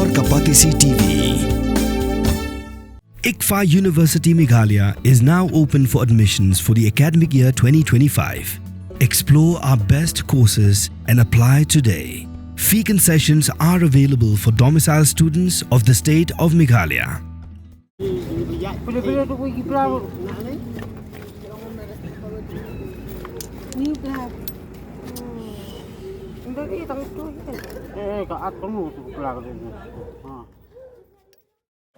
Kapor Kapatisi TV. ICFA University Meghalaya is now open for admissions for the academic year 2025. Explore our best courses and apply today. Fee concessions are available for domicile students of the state of Meghalaya.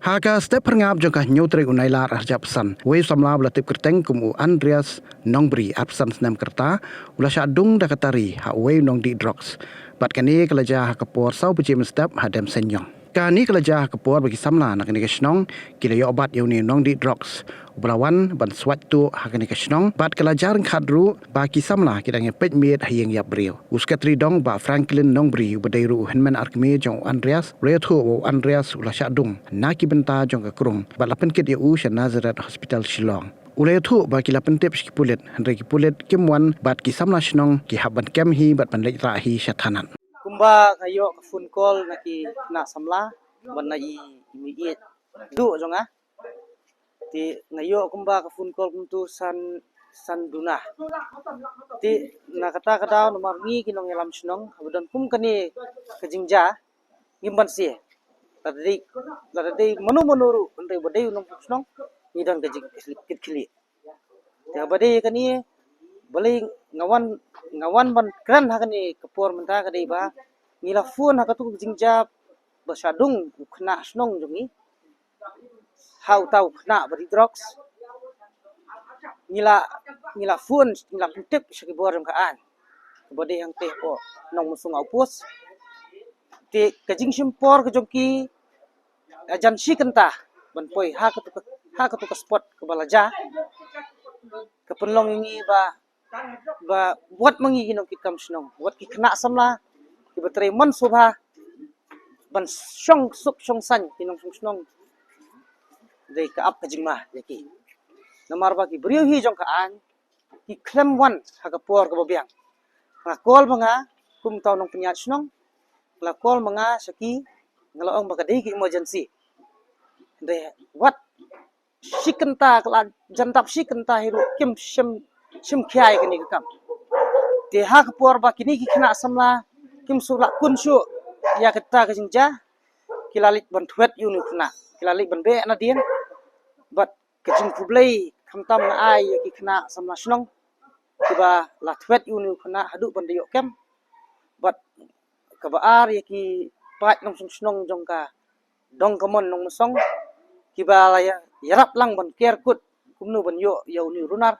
Haga step perngap jangka nyutre unai lar arjapsan. Wei samla belatip kerteng kumu Andreas Nongbri absan senam kerta ula syadung dakatari ha wei nong di drugs. Bat kani kelajah kapor sau pecim step hadam senyong. Kani kelajah kapor bagi samla nak ni kesnong kila yo obat yo ni nong di drugs. Belawan ban swat tu hakani kesnong bat kelajar khadru bagi samla kita ngepet miet hayeng yap brio. Uskatri dong ba Franklin Nongbri bedairu henman arkme jong Andreas retho Andreas ula syadung naki benta jong kekrung bat lapen kit yo Syed Nazaret Hospital Shillong. Ulai tu bagi lapen tip skipulit Henry Kipulit kimwan bat kisamla snong ki haban kem hi bat panlek rahi syatanan. Kumba kayo phone call naki na samla ban na immediate du jonga ti ngayo kumba ka phone call kuntu san duna ti na kata nomor ni kinong yalam snong habudan kum kani kajingja ngimban si tadi manu untai badai unong snong ni dan kajing kit-kili ya badai kani boleh ngawan ban kran hakani kapor menta kadai ba ngila phone hakatu jingjab basadung khna snong jungi hau tau khna bari drugs ngila phone ngila tip sagi bor kaan bade yang teh po nong musung aupus te kajing simpor kejongki ajan si kenta ban poi hakatu ka spot ke balaja ke penlong ini ba buat mangi kinong kitam snong buat ki kena samla ki batrai man subha ban shong san kinong snong dei ka ap kajingma yaki namar ba ki brio hi jong kaan ki klem wan hakapor ka babiang na call manga kum taw nong penyat snong la call manga saki ngalaong ba kadai ki emergency de what sikenta kala jantap sikenta hiru kim sim khiai kani kam te hak por ba kini ki khna samla kim sula kun shu ya kata ka jingja kilalik ban thwet yu ni khna kilalik ban be na dien bat ka jing kublai khamtam na ai ya ki khna samla snong kiba la thwet yu ni khna hadu ban yo kem bat ka ba ar ya ki pat nong snong jong ka dong kamon nong song kiba la ya yarap lang ban care kut kumnu ban yo ni runar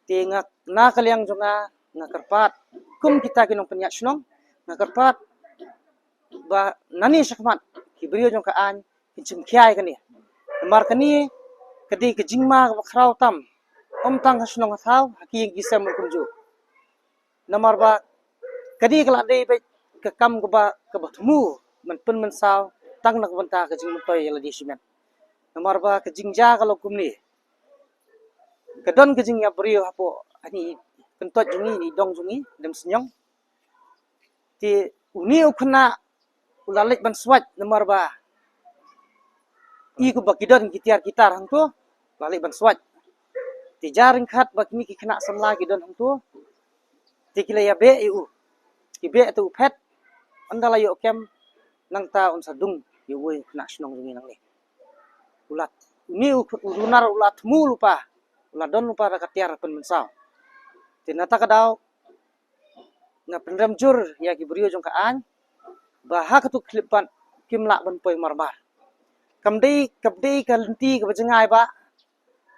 tingak na kaliang jonga ngakarpat kum kita kinong penyat snong ngakarpat ba nani sakmat kibrio jong kaan kincim khiai kani mar kani kadi kejingma khrau tam tang snong thau haki gisam kumju namar ba kadi kala dei be ke kam ba thmu man pen man saw tang nak banta kejing toy la di simen namar ba kejingja kalau kumni kadon kejing ya brio hapo ani kentot jungi ni dong jungi dem senyong ti uni ukna ulalik ban swat nomor ba i ku bakidon gitar hang tu lalik ban swat ti jaring khat bakmi ki khna samla gidon hang tu ti kila ya be u ki be tu phet andala yo kem nang ta un sadung yo we khna snong jungi nang ni ulat ni urunar ulat mu lupa uladon lupa rakatiar pen mensaw tinata kadau na pendram jur ya ki brio jong kaan baha katu klipan kimla ban poi marbar kamdei kalenti ke bajengai ba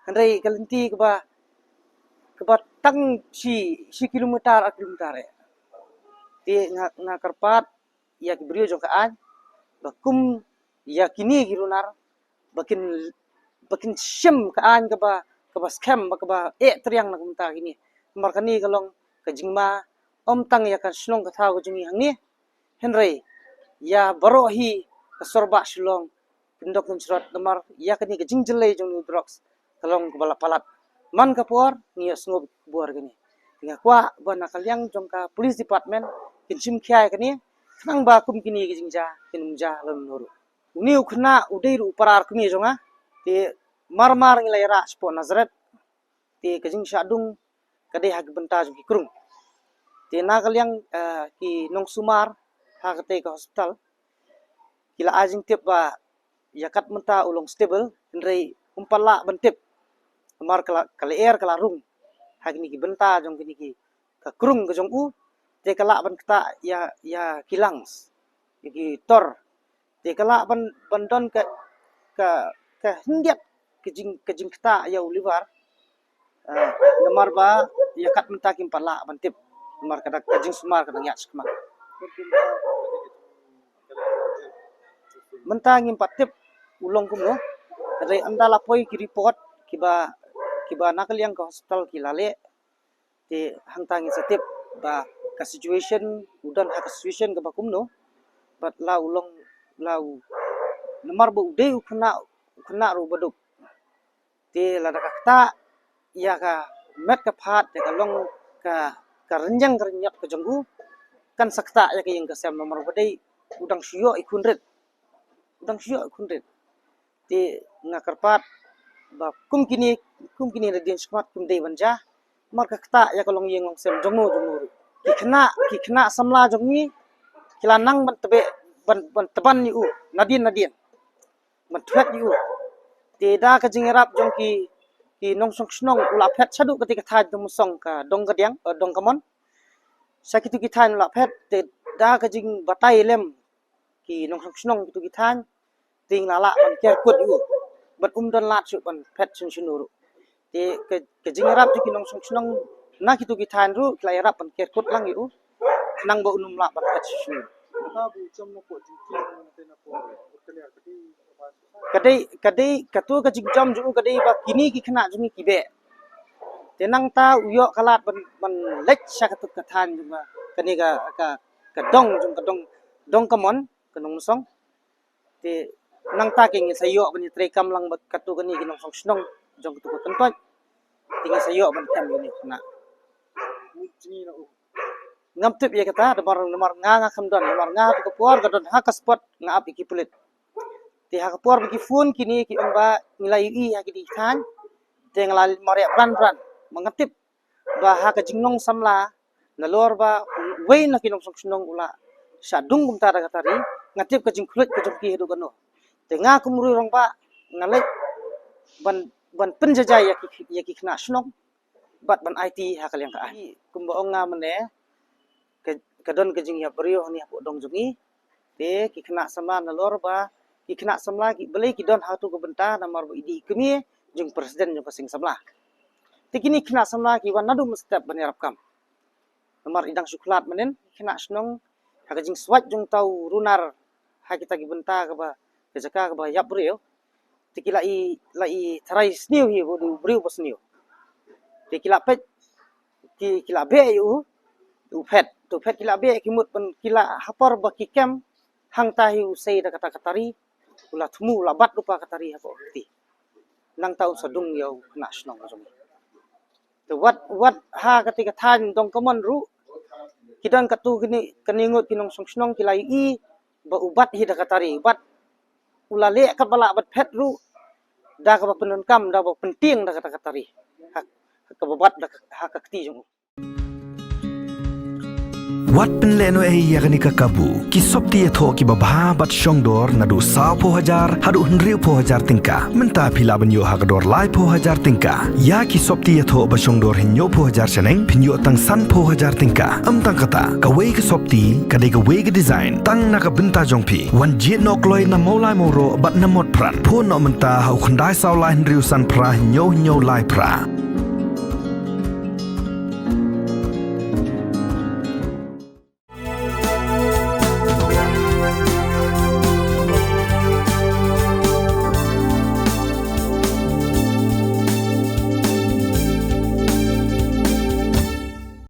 andai kalenti ke ba tang si kilometer ti nga karpat ya ki brio jong kaan bakum ya kini girunar bakin syem kaan ke ba scam ba triang nak minta gini markani kalong kajingma tang ya kan snong ka thau jungi hangni henry ya barohi kasorba shilong pindok nunchrat namar ya kani kajing jelai jong drugs kalong kebala palat man kapor ni sngob buar gini tinga kwa bana kalyang jong ka police department kinchim khyai kani nang ba kum kini ke jingja kinumja lam noru uniu khna udai ru parar kumi jonga te mar ngilai ra spo Nazareth te ke jing sadung kade hak benta juki krung te na kalyang ki nong sumar ha kate ke hospital kila ajing tip ba yakat menta ulong stable ndrei umpala bentip mar kala air kala rung hak ni ki benta jong kini ki ka krung ke jong u te kala ban kata ya kilang ki tor te kala ban bandon ke hindiat kejing kata ya ulivar namar ba yakat menta kim pala bantip namar kada kejing sumar kada nyak skma menta ngim patip ulong kumno kadai anda lapoi ki report kiba nakal yang ke hospital ki lale te hangtangi setip ba ka situation udan ha situation ke bakumno bat la ulong lau namar ba ude kena ru baduk te la kata ya ka met ka phat te ka long ka renjang kerenyat ke jenggu kan sakta ya ke yang kesem nomor badai udang syo ikunret te ngakarpat ba kum kini radian squad kum dei banja mar ka kata ya kalong yeng long sem jongo ki kena samla jongi kilanang ban tebe ban teban yu nadin ban thwet yu te da ka jingerap jong ki nong song snong ula phet chadu ketika thai dum song ka dong kadiang dong kamon sakitu ki than la phet te da ka jing batai lem ki nong song snong kitu ki than ting lala ban ker kut yu bat don lat su ban phet sun sunuru te ke jingerap ki nong song snong na kitu ki than ru klai rap ban ker kut lang yu nang ba unum la ban phet sun kadai katu ka jingjam ju kadai ba kini ki khna jungi kibe tenang ta uyo kalat ban lek sakatu kathan juma kani ka dong kamon kanong song te nang ta king sayo ban tre kam lang ba katu kani kinong song snong jong tu kan toy tinga sayo ban kam ni khna ngam tip ya kata nomor nga khamdon nomor nga to por gadon ha ka spot nga ap ikipulit ti ha por bagi phone kini ki amba nilai i ha ki than te ngalal maria pran mangatip ba ha ka jingnong samla nalor ba wei na kinong songnong ula sadung kum tara katari ngatip ka jingkhulit ka jongki hedu kano te nga kumru rong ba ngalek ban penjaja ya ki khna snong bat ban IT ha kalyang ka ai kumba nga mane kadon ka jing ya brio ni ha dong jungi te ki khna samla nalor ba ki khna samla ki belai ki don hatu ko benta namar idi kemi jung presiden jung pasing samla te kini khna samla ki wan nadu mustap banirap kam namar idang suklat menen khna snong ha jing swat jung tau runar ha kita ki benta ka ba ke jaka ka ba yap brio te kila i tharai sniu hi bodu brio pasniu te kila pet ki kila be yu tu pet kila be kimut pen kila hapor ba ki kem hang tahi usai da kata katari ula thumu ula bat lupa katari ha ko ti nang tau sadung yau kena snong jong to what ha ketika than dong kamon ru kidan katu gini keningut kinong song snong kilai i ba ubat hi da katari bat ula le ka bala bat pet ru da ka penun kam da ba penting da kata katari ha ka babat da ha ka kti jong Wat penleno yakni kakabu ki sopti etho ki babha bat shongdor nadu 10,000 hadu 100,000 tingka menta phila banyo hakdor lai 10,000 tingka ya ki sopti etho ba shongdor hinyo 10,000 seneng pinyo tang san 10,000 tingka amtang kata ka wei ki sopti ka de ka wei ki design tang na ka benta jongpi wan jit nok loi na molai moro bat na mod pran pho no menta hau khandai saw lai riu san pra hinyo lai pra